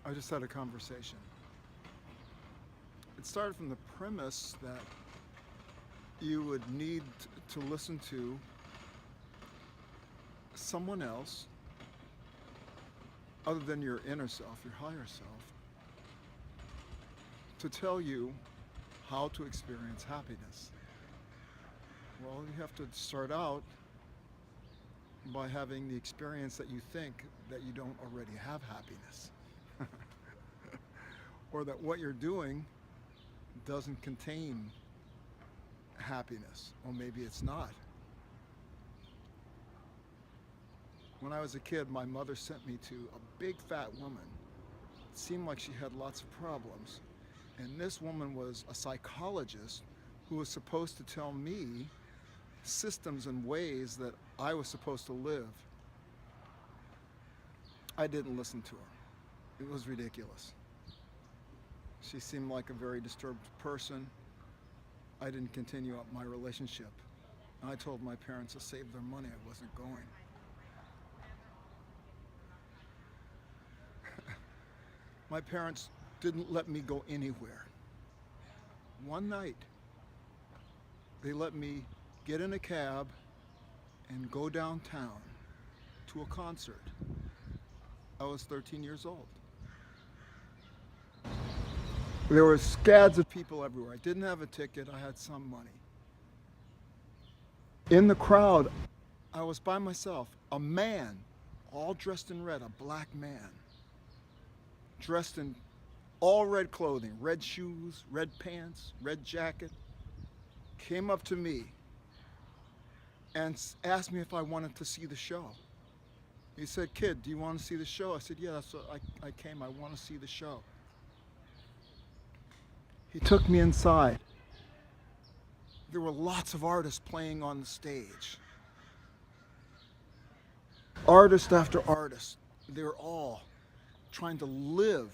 I just had a conversation. It started from the premise that you would need to listen to someone else other than your inner self, your higher self, to tell you how to experience happiness. Well, you have to start out by having the experience that you think that you don't already have happiness. Or that what you're doing doesn't contain happiness, or maybe it's not. When I was a kid, my mother sent me to a big fat woman. It seemed like she had lots of problems. And this woman was a psychologist who was supposed to tell me systems and ways that I was supposed to live. I didn't listen to her. It was ridiculous. She seemed like a very disturbed person. I didn't continue up my relationship. I told my parents to save their money. I wasn't going. My parents didn't let me go anywhere. One night, they let me get in a cab and go downtown to a concert. I was 13 years old. There were scads of people everywhere. I didn't have a ticket. I had some money. In the crowd, I was by myself. A man, all dressed in red, a black man, dressed in all red clothing, red shoes, red pants, red jacket, came up to me and asked me if I wanted to see the show. He said, "Kid, do you want to see the show?" I said, "Yeah, that's what I came. I want to see the show." He took me inside. There were lots of artists playing on the stage. Artist after artist. They were all trying to live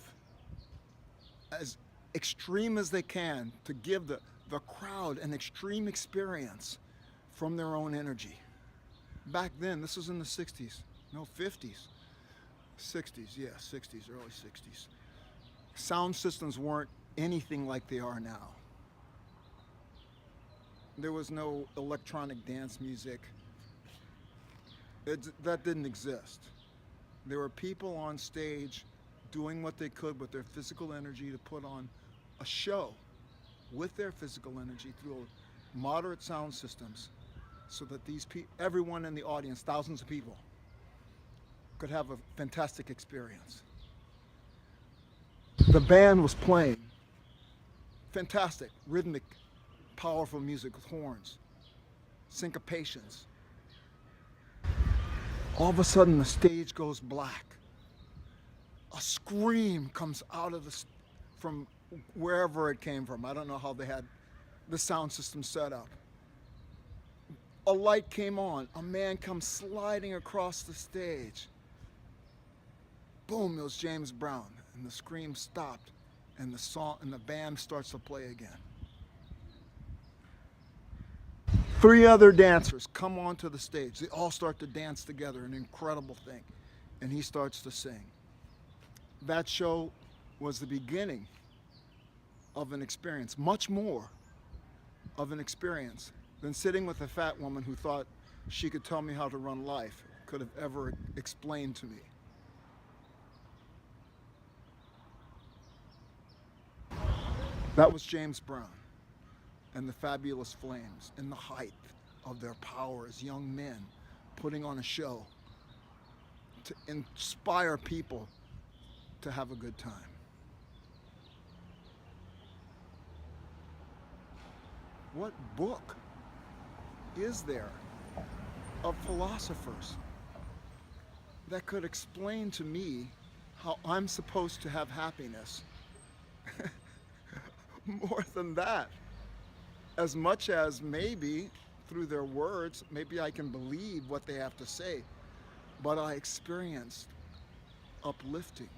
as extreme as they can to give the crowd an extreme experience from their own energy. Back then, this was in the 60s, no, 50s. 60s, yeah, 60s, early 60s. Sound systems weren't anything like they are now. There was no electronic dance music. That didn't exist. There were people on stage doing what they could with their physical energy to put on a show with their physical energy through moderate sound systems so that everyone in the audience, thousands of people, could have a fantastic experience. The band was playing fantastic, rhythmic, powerful music with horns, syncopations. All of a sudden, the stage goes black. A scream comes out of from wherever it came from. I don't know how they had the sound system set up. A light came on. A man comes sliding across the stage. Boom, it was James Brown. And the scream stopped. And the song and the band starts to play again. 3 other dancers come onto the stage. They all start to dance together, an incredible thing. And he starts to sing. That show was the beginning of an experience, much more of an experience than sitting with a fat woman who thought she could tell me how to run life could have ever explained to me. That was James Brown and the Fabulous Flames in the height of their power as young men putting on a show to inspire people to have a good time. What book is there of philosophers that could explain to me how I'm supposed to have happiness? More than that, as much as maybe through their words, maybe I can believe what they have to say, but I experienced uplifting.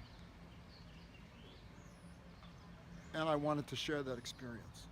And I wanted to share that experience.